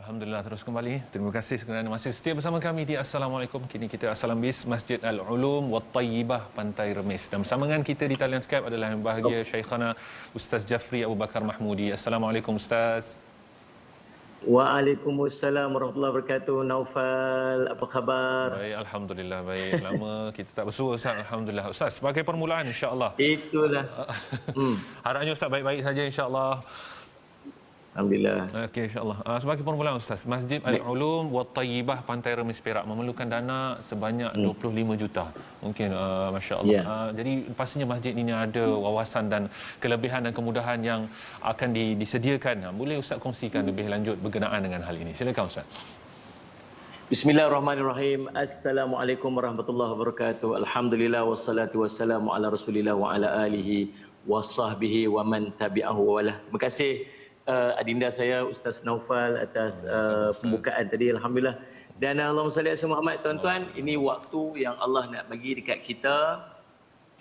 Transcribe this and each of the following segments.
Alhamdulillah terus kembali. Terima kasih kerana masih setia bersama kami di Assalamualaikum. Kini kita Assalam Bis Masjid Al-Ulum wa Tayyibah Pantai Remis. Dan bersama dengan kita di talian Skype adalah yang bahagia Syekhana Ustaz Jafri Abu Bakar Mahmudi. Assalamualaikum Ustaz. Waalaikumsalam warahmatullahi wabarakatuh. Naufal, apa khabar? Baik, alhamdulillah baik. Lama kita tak bersua Ustaz. Alhamdulillah. Ustaz, sebagai permulaan insya-Allah. Itulah. Harapnya Ustaz baik-baik saja insya-Allah. Alhamdulillah. Okey, insya-Allah. Sebagai permulaan Ustaz, Masjid Al-Ulum wa Tayyibah Pantai Remis Perak memerlukan dana sebanyak 25 juta. Mungkin masya-Allah. Yeah. Jadi pastinya masjid ini ada wawasan dan kelebihan dan kemudahan yang akan disediakan. Boleh Ustaz kongsikan lebih lanjut berkenaan dengan hal ini? Silakan Ustaz. Bismillahirrahmanirrahim. Assalamualaikum warahmatullahi wabarakatuh. Alhamdulillah wassalatu wassalamu ala Rasulillah wa ala alihi wa sahbihi wa man tabi'ahu wa wala. Terima kasih adinda saya Ustaz Naufal atas pembukaan tadi, alhamdulillah. Dan Allahumma salli ala Muhammad. Tuan-tuan, ini waktu yang Allah nak bagi dekat kita.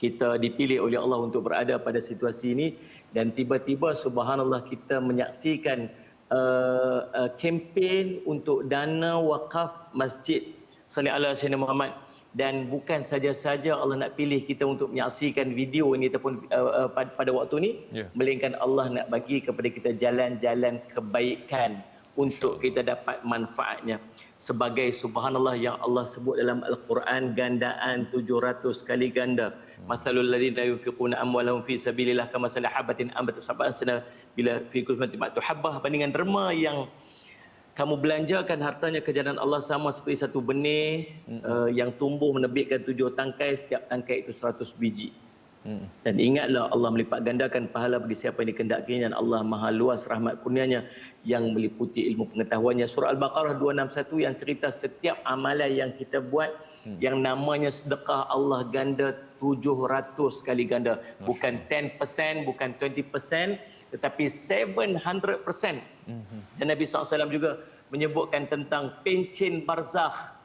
Kita dipilih oleh Allah untuk berada pada situasi ini, dan tiba-tiba subhanallah kita menyaksikan kempen untuk dana wakaf masjid Salli ala Sayyidina Muhammad. Dan bukan saja-saja Allah nak pilih kita untuk menyaksikan video ini ataupun pada waktu ini, melainkan Allah nak bagi kepada kita jalan-jalan kebaikan untuk kita dapat manfaatnya. Sebagai subhanallah yang Allah sebut dalam Al-Quran, gandaan 700 kali ganda. Mathalul ladzina yunfiquna amwalahum fi sabilillah kamathali habatin ambatat sab'a sanabila bila fi kulli sanatin habbah, bandingan derma yang kamu belanjakan hartanya ke jalan Allah sama seperti satu benih yang tumbuh menebitkan 7 tangkai, setiap tangkai itu 100 biji. Dan ingatlah Allah melipat gandakan pahala bagi siapa yang dikehendakinya, dan Allah maha luas rahmat kurnianya yang meliputi ilmu pengetahuannya. Surah Al-Baqarah 261 yang cerita setiap amalan yang kita buat yang namanya sedekah, Allah ganda 700 kali ganda. Bukan 10%, bukan 20%, tetapi 700%. Dan Nabi SAW juga menyebutkan tentang pencen barzakh.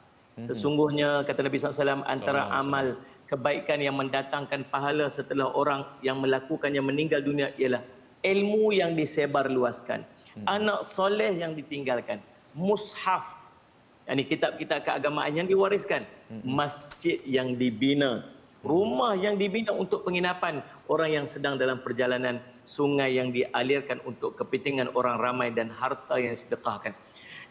Sesungguhnya kata Nabi SAW, antara amal kebaikan yang mendatangkan pahala setelah orang yang melakukannya meninggal dunia ialah ilmu yang disebarluaskan, anak soleh yang ditinggalkan, mushaf, yakni kitab-kitab keagamaan yang diwariskan, masjid yang dibina, rumah yang dibina untuk penginapan orang yang sedang dalam perjalanan, sungai yang dialirkan untuk kepentingan orang ramai, dan harta yang disedekahkan.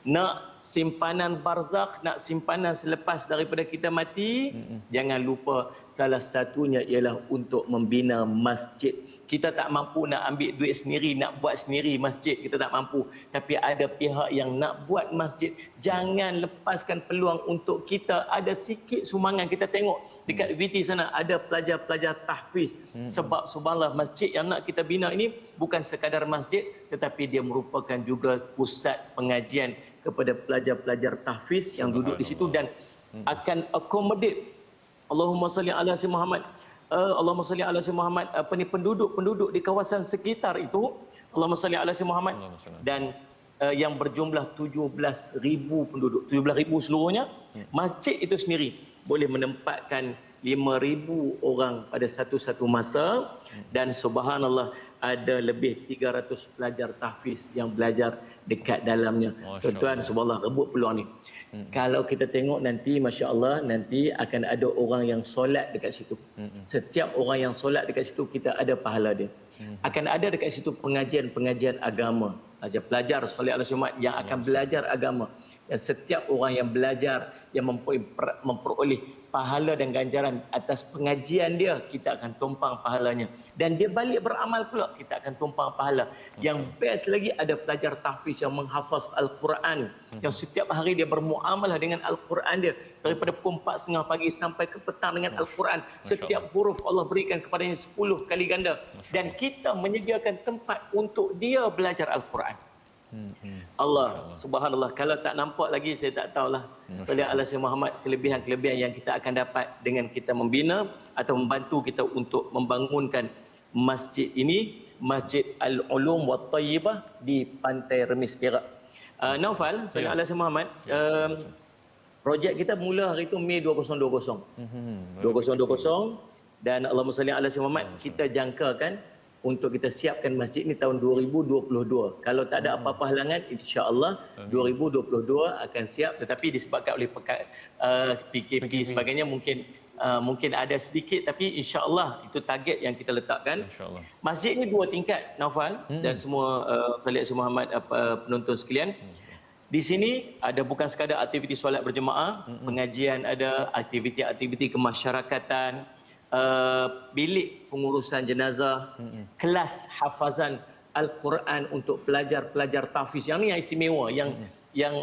Nak simpanan barzakh, nak simpanan selepas daripada kita mati, jangan lupa salah satunya ialah untuk membina masjid. Kita tak mampu nak ambil duit sendiri, nak buat sendiri masjid, kita tak mampu. Tapi ada pihak yang nak buat masjid. Jangan lepaskan peluang untuk kita ada sikit sumbangan. Kita tengok dekat VT sana ada pelajar-pelajar tahfiz. Sebab subhanallah, masjid yang nak kita bina ini bukan sekadar masjid, tetapi dia merupakan juga pusat pengajian kepada pelajar-pelajar tahfiz yang duduk di situ, dan akan accommodate Allahumma salli ala Sayyidina Muhammad. Allahumma salli ala Sayyidina Muhammad, penduduk-penduduk di kawasan sekitar itu, Allahumma salli ala Sayyidina Muhammad, dan yang berjumlah 17,000 penduduk, 17,000 seluruhnya. Masjid itu sendiri boleh menempatkan 5,000 orang pada satu-satu masa, dan subhanallah ada lebih 300 pelajar tahfiz yang belajar dekat dalamnya. Tuan-tuan, subhanallah, rebut peluang ni. Kalau kita tengok nanti, masya-Allah, nanti akan ada orang yang solat dekat situ. Setiap orang yang solat dekat situ, kita ada pahala dia. Akan ada dekat situ pengajian-pengajian agama. Pelajar solat al-Jumat yang akan belajar agama. Dan setiap orang yang belajar, yang memperoleh pahala dan ganjaran atas pengajian dia, kita akan tumpang pahalanya. Dan dia balik beramal pula, kita akan tumpang pahala. Yang best lagi, ada pelajar tahfiz yang menghafaz Al-Quran, yang setiap hari dia bermuamalah dengan Al-Quran dia, daripada pukul 4.30 pagi sampai ke petang dengan Al-Quran. Setiap huruf Allah berikan kepadanya 10 kali ganda. Dan kita menyediakan tempat untuk dia belajar Al-Quran. Allah subhanallah, kalau tak nampak lagi saya tak tahulah. Salli ala Sayyidina Muhammad, kelebihan-kelebihan yang kita akan dapat dengan kita membina atau membantu kita untuk membangunkan masjid ini, Masjid Al-Ulum wa Tayyibah di Pantai Remis Perak. Naufal, salli ala Sayyidina Muhammad, projek kita mula hari itu Mei 2020. 2020, dan Allahumma salli ala Sayyidina Muhammad, kita jangkakan untuk kita siapkan masjid ni tahun 2022. Kalau tak ada apa-apa halangan, insya-Allah 2022 akan siap. Tetapi disebabkan oleh PKP sebagainya mungkin ada sedikit, tapi insya-Allah itu target yang kita letakkan. Masjid ni 2 tingkat, Naufal dan semua Khalid Muhammad penonton sekalian. Di sini ada bukan sekadar aktiviti solat berjemaah, pengajian ada, aktiviti-aktiviti kemasyarakatan, bilik pengurusan jenazah, kelas hafazan Al-Quran untuk pelajar-pelajar tahfiz. Yang ni yang istimewa, yang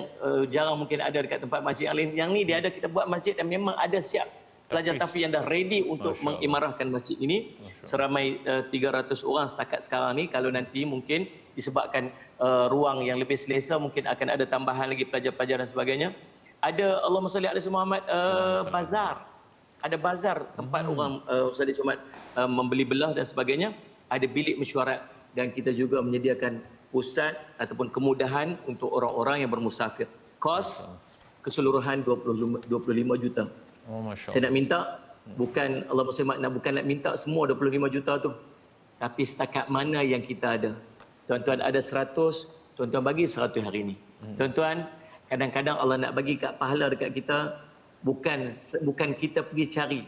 jarang mungkin ada dekat tempat masjid yang lain. Yang ni dia ada, kita buat masjid dan memang ada siap pelajar tahfiz yang dah ready untuk mengimarahkan masjid ini. Seramai 300 orang setakat sekarang ni. Kalau nanti mungkin disebabkan ruang yang lebih selesa, mungkin akan ada tambahan lagi pelajar-pelajar dan sebagainya. Ada Allahumma salli ala Muhammad bazar. Ada bazar tempat orang Ustaz Somad membeli belah dan sebagainya. Ada bilik mesyuarat dan kita juga menyediakan pusat ataupun kemudahan untuk orang-orang yang bermusafir. Kos keseluruhan 25 juta. Oh, Masya Allah. Saya nak minta bukan Allahumma bukan nak minta semua 25 juta tu. Tapi setakat mana yang kita ada. Tuan-tuan ada 100, tuan-tuan bagi 100 hari ini. Tuan-tuan, kadang-kadang Allah nak bagi kat pahala dekat kita, bukan kita pergi cari.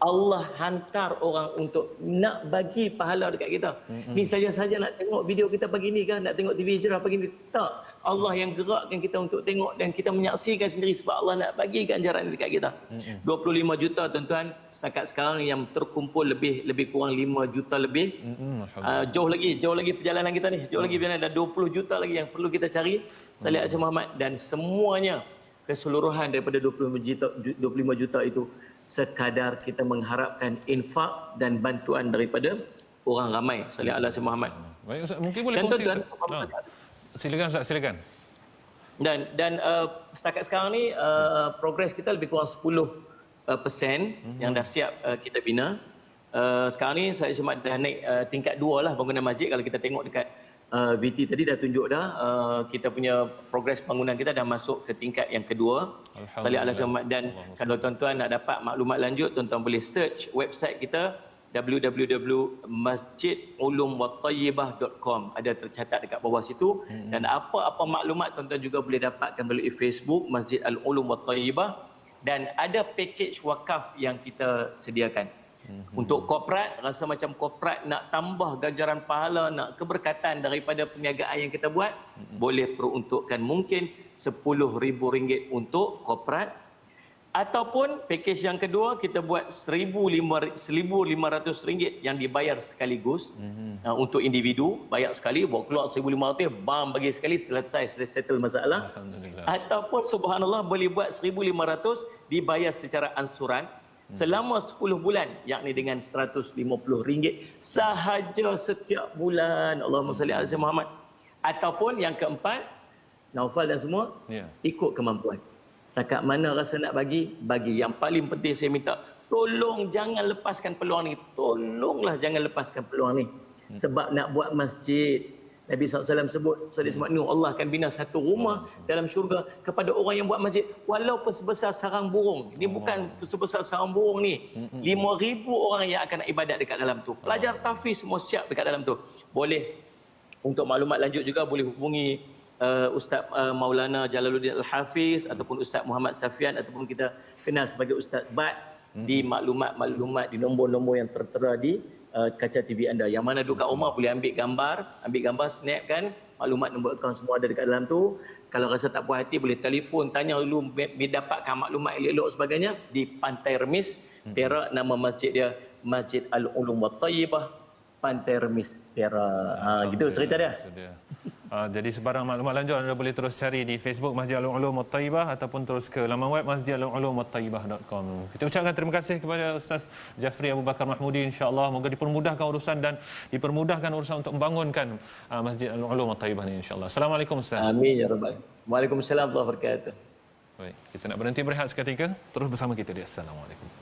Allah hantar orang untuk nak bagi pahala dekat kita. Ni saja-saja nak tengok video kita pagi ni kan, nak tengok TV Hijrah pagi ni. Tak. Allah yang gerakkan kita untuk tengok dan kita menyaksikan sendiri sebab Allah nak bagi ganjaran dekat kita. 25 juta tuan-tuan, setakat sekarang yang terkumpul lebih kurang 5 juta lebih. Jauh lagi perjalanan kita ni. Jauh lagi perjalanan, dah 20 juta lagi yang perlu kita cari. Salih Haji Muhammad dan semuanya keseluruhan daripada 25 juta itu sekadar kita mengharapkan infak dan bantuan daripada orang ramai. Salih Haji Muhammad. Baik Ustaz, mungkin boleh kongsi. Silakan Ustaz, silakan. Dan setakat sekarang ni progres kita lebih kurang 10% yang dah siap kita bina. Sekarang ni saya cuma dah naik tingkat 2 lah bangunan masjid. Kalau kita tengok dekat VT tadi dah tunjuk dah kita punya progres bangunan kita dah masuk ke tingkat yang kedua. Salih ala Muhammad. Dan kalau tuan-tuan nak dapat maklumat lanjut, tuan-tuan boleh search website kita www.masjidulumwattayyibah.com. Ada tercatat dekat bawah situ. Dan apa-apa maklumat tuan-tuan juga boleh dapatkan melalui Facebook Masjid Al-Ulum Wattayyibah. Dan ada package wakaf yang kita sediakan. Untuk korporat, rasa macam korporat nak tambah ganjaran pahala, nak keberkatan daripada perniagaan yang kita buat, boleh peruntukkan mungkin RM10,000 untuk korporat. Ataupun package yang kedua, kita buat RM1,500 yang dibayar sekaligus untuk individu. Bayar sekali, bawa keluar RM1,500, bam, bagi sekali, selesai settle masalah. Ataupun subhanallah boleh buat RM1,500 dibayar secara ansuran selama 10 bulan, yakni dengan RM150 sahaja setiap bulan. Allahumma salli ala Muhammad. Ataupun yang keempat, Naufal dan semua, ikut kemampuan. Setakat mana rasa nak bagi. Yang paling penting saya minta, tolong jangan lepaskan peluang ni. Tolonglah jangan lepaskan peluang ni. Sebab nak buat masjid, Nabi SAW sebut, Allah akan bina satu rumah dalam syurga kepada orang yang buat masjid. Walaupun sebesar sarang burung. Ini bukan sebesar sarang burung ni. 5,000 orang yang akan ibadat dekat dalam tu. Pelajar tahfiz semua siap dekat dalam tu. Boleh, untuk maklumat lanjut juga boleh hubungi Ustaz Maulana Jalaluddin Al-Hafiz ataupun Ustaz Muhammad Safian ataupun kita kenal sebagai Ustaz Bat di maklumat-maklumat di nombor-nombor yang tertera di kaca TV anda. Yang mana duduk kat rumah boleh ambil gambar, snap kan, maklumat nombor akaun semua ada dekat dalam tu. Kalau rasa tak puas hati boleh telefon, tanya dulu, dapatkan maklumat elok-elok sebagainya di Pantai Remis, Perak. Nama masjid dia Masjid Al-Ulum Wattayyibah, Pantai Remis, Perak. Gitu cerita dia. Jadi sebarang maklumat lanjut anda boleh terus cari di Facebook Masjid Al-Ulum Wattayyibah ataupun terus ke laman web masjidalulumwattayyibah.com. Kita ucapkan terima kasih kepada Ustaz Jafri Abu Bakar Mahmudi, insya-Allah moga dipermudahkan urusan dan dipermudahkan urusan untuk membangunkan Masjid Al-Ulum Wattayyibah ini, insya-Allah. Assalamualaikum Ustaz. Amin ya rabbal alamin. Waalaikumsalam warahmatullahi wabarakatuh. Baik, kita nak berhenti berehat seketika, terus bersama kita di Assalamualaikum.